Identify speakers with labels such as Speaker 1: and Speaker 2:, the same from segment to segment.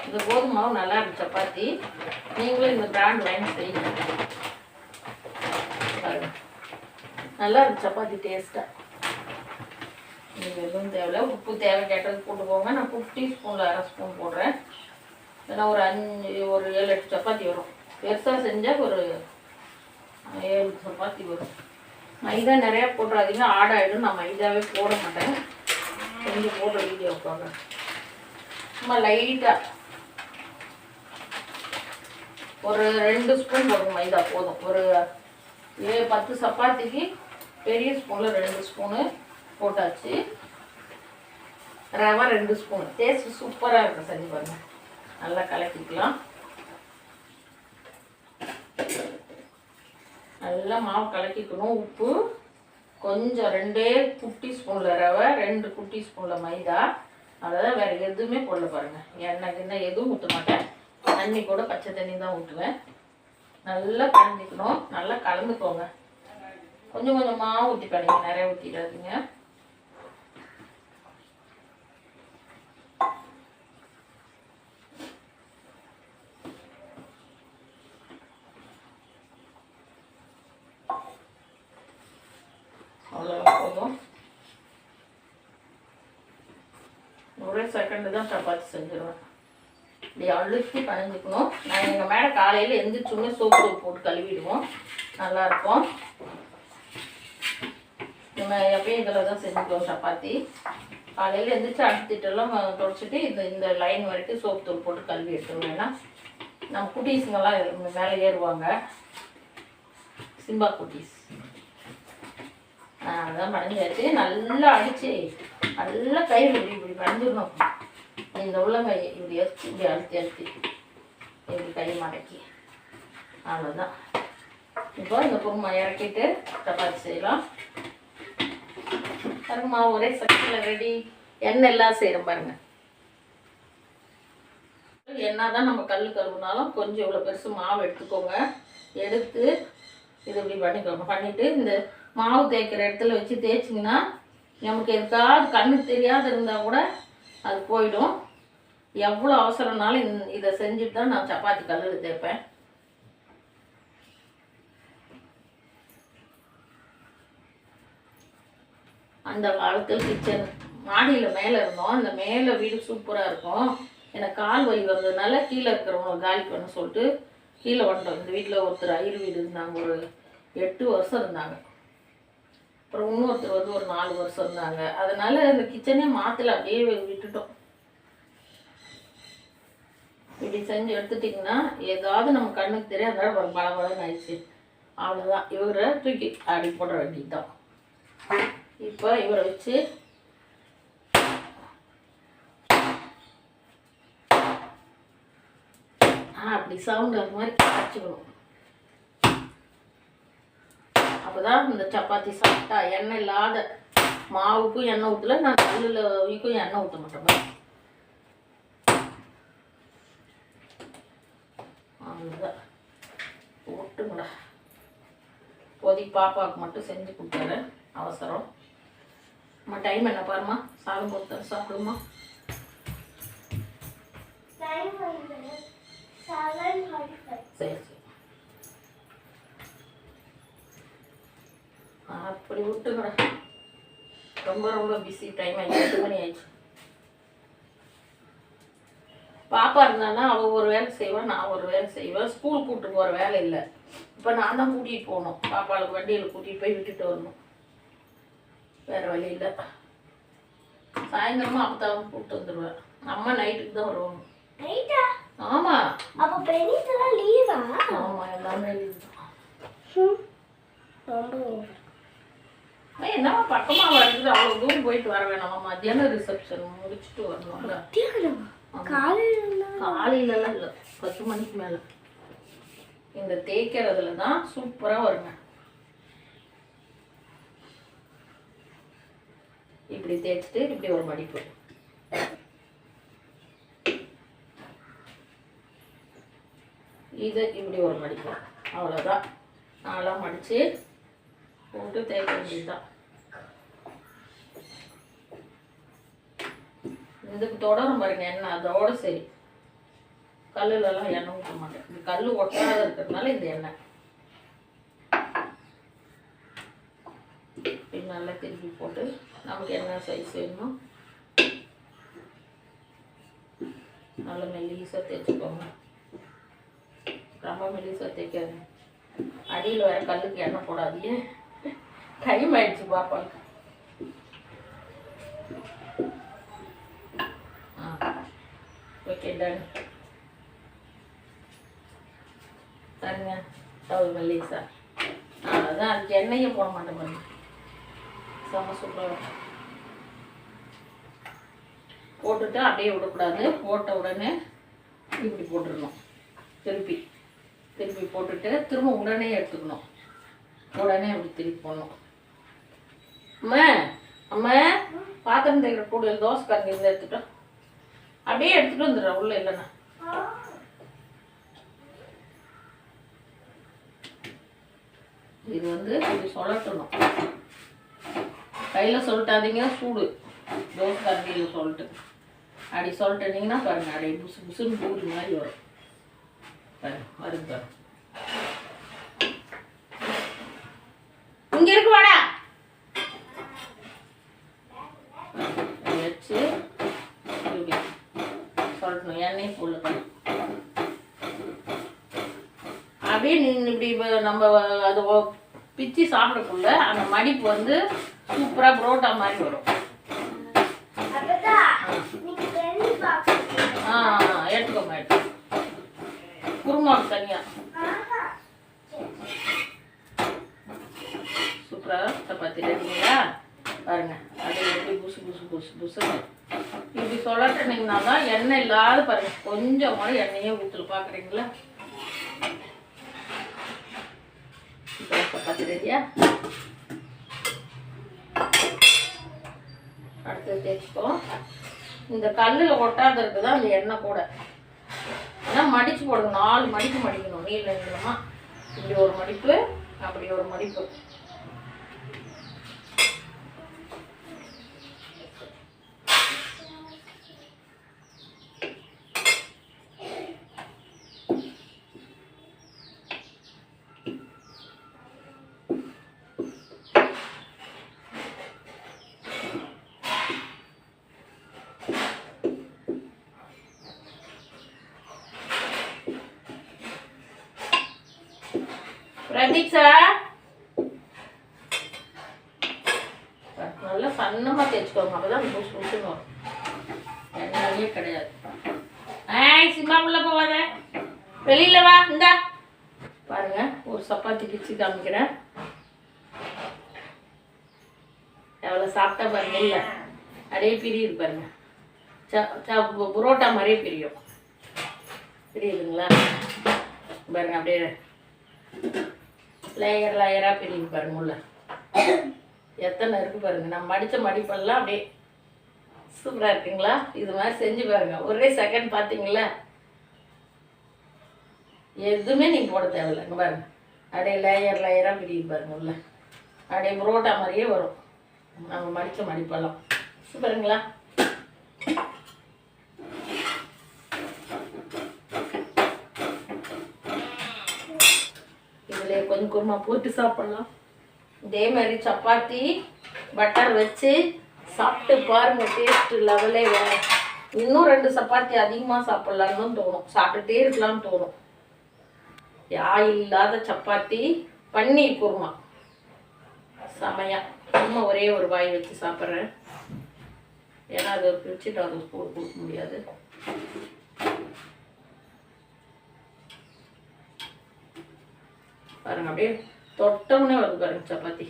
Speaker 1: இந்த கோதுமை மாவு நல்லா இருக்கு சப்பாத்தி. நீங்களும் இந்த பிராண்ட் வாங்கி செய்யுங்க. நல்லா இருக்கு சப்பாத்தி டேஸ்ட்டாக. நீங்கள் எதுவும் தேவையில்ல. உப்பு தேவை கேட்டது போட்டுக்கோங்க. நான் 50 டீஸ்பூனில் 1/2 ஸ்பூன் போடுறேன். ஏன்னா ஒரு 7-8 சப்பாத்தி வரும். பெருசாக செஞ்சால் ஒரு 7 சப்பாத்தி வரும். மைதா நிறையா போட்டுறாதீங்க, ஆடாயிடும். நான் மைதாவே போட மாட்டேன். கொஞ்சம் போட்டு வீடியோ வைப்பாங்க. சும்மா லைட்டாக ஒரு 2 ஸ்பூன் போடுங்க. மைதா போதும். ஒரு 10 சப்பாத்திக்கு பெரிய ஸ்பூனில் 2 ஸ்பூனு போட்டாச்சு. ரவை 2 ஸ்பூன். டேஸ்ட் சூப்பராக இருக்கும். செஞ்சு பாருங்கள். நல்லா கலக்கிக்கலாம். நல்லா மாவு கலக்கிக்கணும். உப்பு கொஞ்சம் 2 குட்டி ஸ்பூனில் ரவை, 2 குட்டி ஸ்பூனில் மைதா. அவ்வளோதான். வேறு எதுவுமே போடல பாருங்கள். எண்ணெய் எதுவும் ஊற்ற மாட்டேன். தண்ணி கூட பச்சை தண்ணி தான் ஊற்றுவேன். நல்லா கலந்துக்கணும். நல்லா கலந்துக்கோங்க. கொஞ்சம் கொஞ்சமாக ஊற்றி பண்ணிங்க, நிறைய ஊற்றிடாதீங்க. அவ்வளோதான் போதும். ஒரே செகண்டு தான் சப்பாத்தி செஞ்சிடுவேன். இப்படி அழுத்தி பனைஞ்சிக்கணும். நான் எங்கள் மேலே காலையில் எந்திரிச்சோன்னே சோப்பு போட்டு கழுவிடுவோம். நல்லாயிருக்கும். நம்ம எப்பயும் இதில் தான் செஞ்சுக்குவோம் சப்பாத்தி. காலையில் எந்திரிச்சு அடுத்துட்டெல்லாம் தொடச்சிட்டு இந்த லைன் வரைக்கும் சோப்பு தூள் போட்டு கழுவி எடுத்துருவோம். ஏன்னா நம்ம குட்டீஸுங்கெல்லாம் மேலே ஏறுவாங்க. சிம்பா குட்டீஸ். அதான் பனைஞ்சாச்சு. நல்லா அடித்து நல்லா கையில் இப்படி பனைஞ்சிடணும். இந்த உள்ளங்கை இப்படி அழுத்தி இப்படி கை மடக்கி. அவ்வளோதான். இப்போ இந்த குருமா இறக்கிட்டு சப்பாத்தி செய்யலாம். பாருங்கம்மா, ஒரே சட்டியில் ரெடி. எண்ணெய் எல்லாம் செய்கிறோம் பாருங்கள். எண்ணெய் தான் நம்ம கல் கழுவுனாலும் கொஞ்சம் இவ்வளோ பெருசு மாவு எடுத்துக்கோங்க. எடுத்து இது இப்படி பண்ணிக்கோங்க. பண்ணிவிட்டு இந்த மாவு தேய்க்கிற இடத்துல வச்சு தேய்ச்சிங்கன்னா நமக்கு எதுக்காவது கண்ணுக்கு தெரியாத இருந்தால் கூட அது போயிடும். எவ்வளோ அவசரம்னாலும் இதை செஞ்சுட்டு தான் நான் சப்பாத்தி கல்லில் தேய்ப்பேன். அந்த காலத்தில் கிச்சன் மாடியில் மேலே இருந்தோம். அந்த மேலே வீடு சூப்பராக இருக்கும். எனக்கு கால் வலி வந்ததுனால கீழே இருக்கிறவங்க காலி பண்ண சொல்லிட்டு கீழே வந்துட்டோம். இந்த வீட்டில் ஒருத்தர் ஐயர் வீடு இருந்தாங்க. ஒரு 8 வருஷம் இருந்தாங்க. அப்புறம் இன்னொருத்தர் வந்து ஒரு 4 வருஷம் இருந்தாங்க. அதனால் இந்த கிச்சனே மாற்றலை, அப்படியே விட்டுட்டோம். இப்படி செஞ்சு எடுத்துட்டிங்கன்னா ஏதாவது நம்ம கண்ணுக்கு தெரியாத ஒரு பலபலன்னு ஆயிடுச்சு. அவ்வளோதான். இவரை தூக்கி அப்படி போட வேண்டியது தான். இப்போ இவரை வச்சு அப்படி சவுண்ட் அது மாதிரி அரைச்சிக்கணும். அப்போதான் இந்த சப்பாத்தி சாப்பிட்டா எண்ணெய் இல்லாத மாவுக்கும் எண்ணெய் ஊற்றல. நான் கல்லில் வீக்கும் எண்ணெய் ஊற்ற மாட்டேன். அவ்வளோதான். போட்டுங்களா போதி பாப்பாவுக்கு மட்டும் செஞ்சு கொடுத்துறேன். அவசரம். அம்மா டைம் என்ன பாருமா. சாதம் போட்டு சாப்பிடுமா. சரி சரி. அப்படி விட்டுங்கடா. ரொம்ப ரொம்ப பிஸி. டைம் 8 மணி ஆயிடுச்சு. பாப்பா இருந்தானா அவள் ஒரு வேலை செய்வான், நான் ஒரு வேலை செய்வேன். ஸ்கூல் கூப்பிட்டு போகிற வேலை இல்லை. இப்போ நான் தான் கூட்டிகிட்டு போகணும். பாப்பாவுக்கு வண்டியில் கூட்டிகிட்டு போய் விட்டுட்டு வரணும். வேறு வழி இல்லை. சாயந்தரமாக அப்பதான் கூப்பிட்டு வந்துடுவேன். அம்மா நைட்டுக்கு தான் வருவாங்க. ஆமாம். அப்போ பெரியதெல்லாம் லீவா? ஆமாம், எல்லாமே லீவ் தான். என்னம்மா பக்கமாக வருது. அவ்வளோ தூரம் போயிட்டு வர வேணாமா. மத்தியானம் ரிசப்ஷன் முடிச்சுட்டு வரணும்ல. காலையிலலாம் இல்லை, 10 மணிக்கு மேலே. இந்த தேய்க்கிறதுல தான் சூப்பராக வருங்க. இப்படி தேய்ச்சிட்டு இப்படி ஒரு மடிப்பு. இது இப்படி ஒரு மடிப்பு. அவ்வளோதான். நாளாக மடித்து போட்டு தேய்க்க வேண்டியதுதான். இதுக்கு தொடரும் பாருங்க எண்ணெய். அதோட சரி கல்லுலலாம் எண்ணெய் ஊற்ற மாட்டேன். இந்த கல் ஒட்டாத இருக்கிறதுனால இந்த எண்ணெய் நல்லா திருப்பி போட்டு நமக்கு என்ன சைஸ் வேணுமோ நல்லா மெல்லிசாக தேய்ச்சிக்கோங்க. ரொம்ப மெல்லிசாக தேய்க்காது. அடியில் வர கல்லுக்கு எண்ணெய் போடாதீங்க. டைம் ஆயிடுச்சு பாப்பாங்க. Okay done. தருங்க தவறு மெல்லிசா. அதான் அதுக்கு எண்ணெயே போட மாட்டேன் பாருங்க. செம்ம சூப்பராக போட்டுட்டு அப்படியே விடக்கூடாது. போட்ட உடனே இப்படி போட்டுடணும். திருப்பி திருப்பி போட்டுட்டு திரும்ப உடனே எடுத்துக்கணும். உடனே அப்படி திருப்பி போடணும். அம்மா அம்மா பாத்திரம் தேய்க்கிற கூட தோசை கரண்டி இருந்து எடுத்துட்டோம். அப்படியே எடுத்துகிட்டு வந்துடுறேன் உள்ள இல்லைண்ணா. இது வந்து இப்படி சொல்லட்டணும். கையில் சொல்லிட்டாதீங்க, சூடு. தோசை கரண்டியில் சொல்லிட்டு அப்படி சொல்லிட்டீங்கன்னா பாருங்க, அப்படியே புசு புசுன்னு பூரி மாதிரி வரும். பாருங்க வருது பாருங்க. இங்கே இருக்கு வாடா வச்சு இப்படி சொல்லணும். எண்ணெய் போடல பாருங்க. அப்படியே நீங்கள் இப்படி நம்ம அது பிச்சு சாப்பிடக்குள்ள அந்த மடிப்பு வந்து சூப்பராக புரோட்டா மாதிரி வரும். எடுத்துக்கோங்க எடுத்து குருமாவுக்கு தனியாக சூப்பராக சப்பாத்தி எடுத்தீங்களா பாருங்க. அது எப்படி புசு புசு புசு புசுன்னு இப்படி சொல்லட்டுனீங்கன்னா தான் எண்ணெய் இல்லாத பாருங்க. கொஞ்சம் கூட எண்ணெயே ஊற்றல் பார்க்குறீங்களா? சப்பாத்தி ரெடியா? அடுத்து தேய்ச்சிக்கோ. இந்த கல்லில் ஒட்டாத இருக்குதா அந்த எண்ணெய் கூட. ஆனால் மடித்து போடுங்க. 4 மடிப்பு மடிக்கணும். நீள நீளமாக இப்படி ஒரு மடிப்பு, அப்படி ஒரு மடிப்பு. பிரதீக்ஷா நல்லா சன்னமாக தேய்ச்சிக்கோங்க. அப்போ தான் புஷ் புஷ்ஷுன்னு வரும். எண்ணெயே கிடையாது. சிம்மா உள்ள போவாத, வெளியில் வா. இந்தா பாருங்க, ஒரு சப்பாத்தி பிச்சு காமிக்கிறேன். எவ்வளோ சாப்பிட்டா பாருங்க. இல்லை அப்படியே பிரியுது பாருங்க. புரோட்டா மாதிரியே பிரியும். பிரியுதுங்களா பாருங்க. அப்படியே லேயர் லேயராக பிரியுது பாருங்க. உள்ள எத்தனை இருக்குது பாருங்க. நம்ம மடித்த மடிப்பெல்லாம் அப்படியே சூப்பராக இருக்குங்களா? இது மாதிரி செஞ்சு பாருங்க. ஒரே செகண்ட் பார்த்தீங்களா? எதுவுமே நீங்கள் போட தேவையில்லை. இங்கே பாருங்க, அப்படியே லேயர் லேயராக பிரியுது பாருங்க. உள்ள அப்படியே புரோட்டா மாதிரியே வரும் நம்ம மடித்த மடிப்பெல்லாம். சூப்பருங்களா? இதில் கொஞ்சம் குருமா போட்டு சாப்பிட்லாம். இதே மாதிரி சப்பாத்தி பட்டர் வச்சு சாப்பிட்டு பாருங்கள். டேஸ்ட்டு லெவலே வேணும். இன்னும் 2 சப்பாத்தி அதிகமாக சாப்பிட்லான்னு தோணும். சாப்பிட்டுட்டே இருக்கலாம்னு தோணும். ஆயில் இல்லாத சப்பாத்தி பன்னீர் குருமா செமையா. சும்மா ஒரே ஒரு வாய் வச்சு சாப்பிட்றேன். ஏன்னா அதை பிரிச்சுட்டு அதை ஸ்பூன் கொடுக்க முடியாது. பாருங்க, அப்படியே தொட்டவுனே வருது பாருங்க சப்பாத்தி.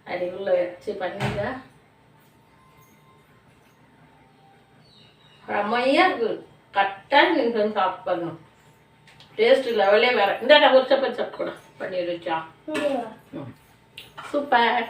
Speaker 1: அடி உள்ள வச்சு பண்ணிட்டா செம்மையா இருக்கு. கரெக்டாக நீங்கள் வந்து சாப்பிட்டு பாருங்க. டேஸ்ட் லெவலே வேற. இந்த ஒரு சப்பாத்தி சாப்பிட்டு கூட பன்னீர் வச்சா சூப்பர்.